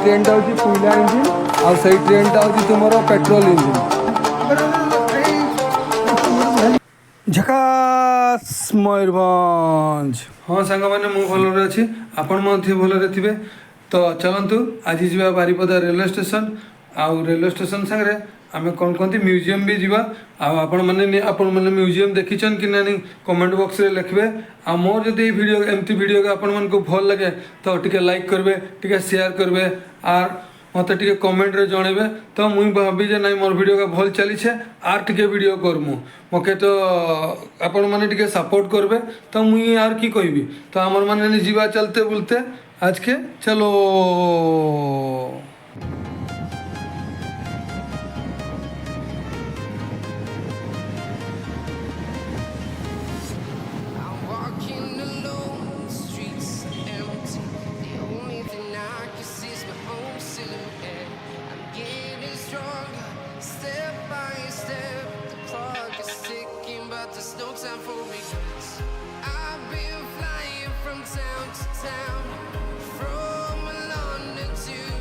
ट्रेनटा हूँ कोयला इंजिन आउ से ट्रेनटा हूँ तुम पेट्रोल इंजिन झकास मयूरभंज। हाँ सांग मैंने मु भल अच्छी आपण भल थे तो चलतु आज जा बारिपदा रेलवे स्टेशन आउ रेलवे स्टेशन सागर आम कौन कहते म्यूजियम भी जावा आपण मैंने म्यूजियम देखीछन कि ना कमेंट बॉक्स रे लिखबे आ मोर जदि वीडियो एमती वीडियो आपण मन को भल लगे तो टिके लाइक करबे टिके शेयर करबे आर मत टे कमेंट रे जनइबे तो मुई भावी जे नहीं मोर वीडियो का भल चली आर टे वीडियो करमु मके तो आपण मैंने टे सपोर्ट करबे तो मुई आर की कहबी तो आमर मैंने जीवा चलते बुलते आज के चलो।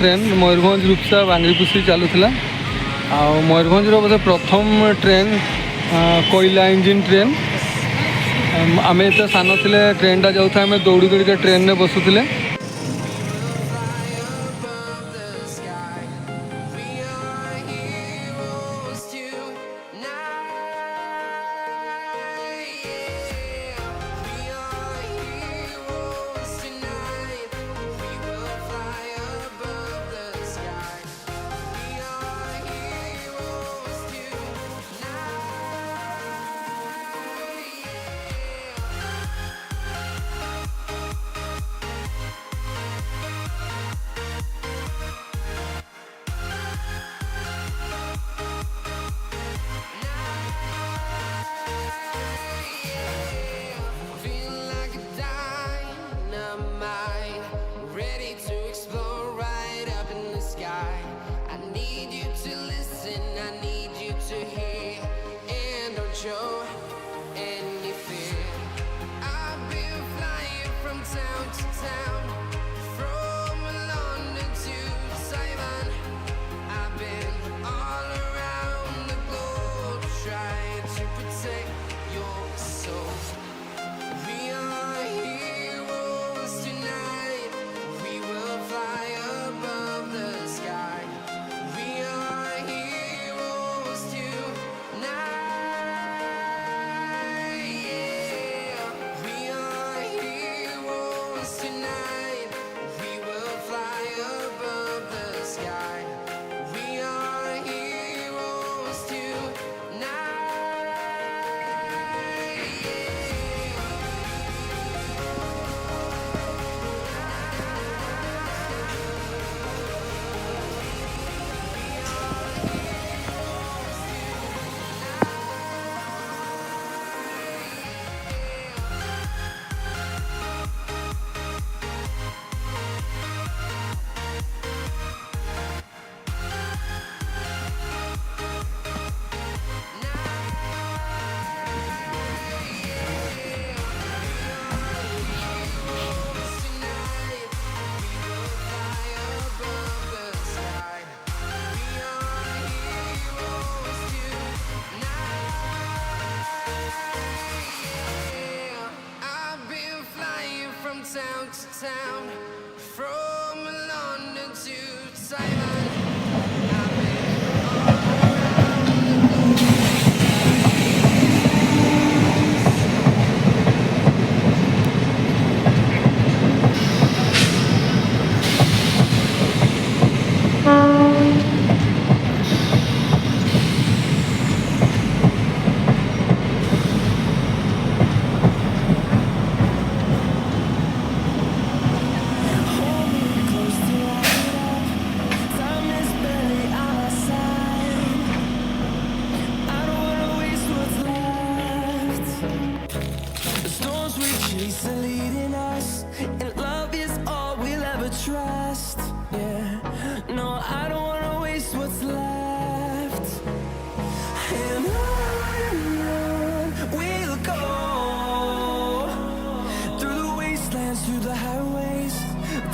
ट्रेन मयूरभंज रूपसा बांगीपुसी चलूला आ मयूरभंज बोधे प्रथम ट्रेन कोयला इंजिन ट्रेन आम तो सान थे ट्रेनटा जाऊँ आम दौड़ी दौड़ी ट्रेन में बसुले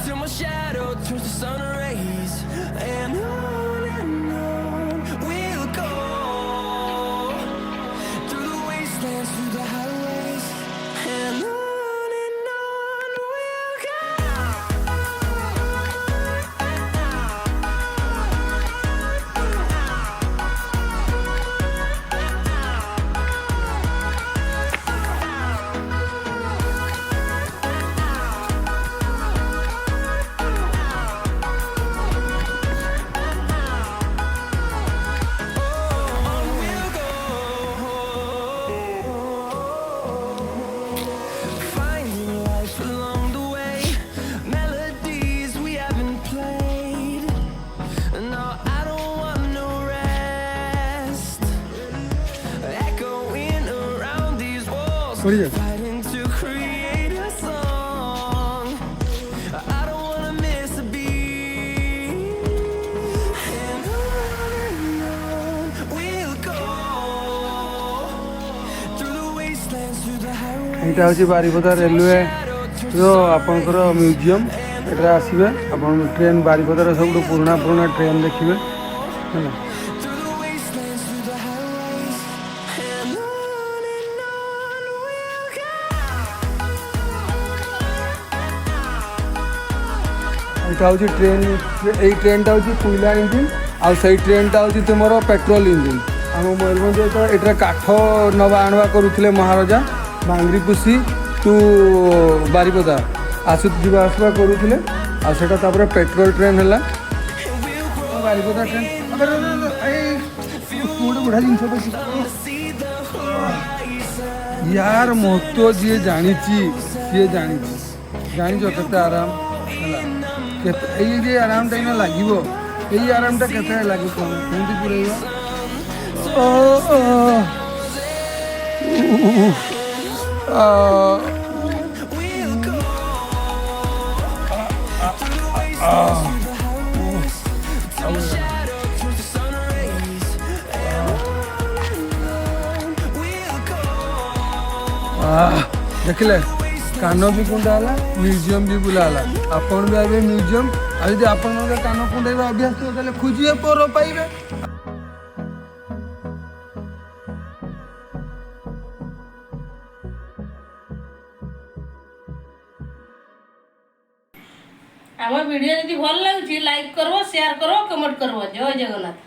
Till my shadow shadow turns to sun rays, and on we'll go through the wastelands, through the highways, and on we'll go. Finding life along the way, melodies we haven't played. No, I don't want no rest. Echoing around these walls, fighting to create a song. I don't wanna miss a beat. And on we'll go through the wastelands, through the highways. ଏଇଟା ହେଉଛି ବାରିପଦା ରେଲୱେର ଆପଣଙ୍କର museum. ଏଠାରେ ଆସିବେ ଆପଣ train ବାରିପଦାର ସବୁଠୁ ପୁରୁଣା train ଦେଖିବେ ହେଲା। Through the wastelands, through the highways, and on we'll go. ଏଇଟା ହେଉଛି ଟ୍ରେନ୍। ଏଇ ଟ୍ରେନ୍ଟା ହେଉଛି କୋଇଲା ଇଞ୍ଜିନ୍, ଆଉ ସେଇ ଟ୍ରେନ୍ଟା ହେଉଛି ତୁମର ପେଟ୍ରୋଲ ଇଞ୍ଜିନ୍। ଆମ ମୟୂରଭଞ୍ଜ ଯେତେବେଳେ ଏଠାରେ କାଠ ନେବା ଆଣିବା କରୁଥିଲେ ମହାରାଜା ମାଙ୍ଗରିପୁଷି ଟୁ ବାରିପଦା ଯିବା ଆସିବା କରୁଥିଲେ, ଆଉ ସେଇଟା ତାପରେ ପେଟ୍ରୋଲ ଟ୍ରେନ୍ ହେଲା। ବାରିପଦା ଟ୍ରେନ୍ ଗୋଟେ ବଢ଼ିଆ ଜିନିଷ ଅଛି ୟାର ମହତ୍ଵ ଯିଏ ଜାଣିଛି ଜାଣିଛ କେତେ ଆରାମ ହେଲା। କେତେ ଏଇ ଯେ ଆରାମଟା ଏଇନା ଲାଗିବ, ଏଇ ଆରାମଟା କେତେ ଲାଗିବ କେମିତି ପୁରେଇବା। ଦେଖିଲେ କାନ ବି କୁଣ୍ଡା ହେଲା, ମ୍ୟୁଜିୟମ୍ ବି ବୁଲା ହେଲା। ଆପଣ ବି ଆଇବେ ମ୍ୟୁଜିୟମ୍, ଆଉ ଯଦି ଆପଣଙ୍କ କାନ କୁଣ୍ଡେଇବା ଅଭ୍ୟାସ ଥିବ ତାହେଲେ ଖୋଜିବେ ପର ପାଇବେ। ଆମ ଭିଡ଼ିଓ ଯଦି ଭଲ ଲାଗୁଛି ଲାଇକ୍ କରିବ, ସେୟାର କରିବ, କମେଣ୍ଟ କରିବ। ଜୟ ଜଗନ୍ନାଥ।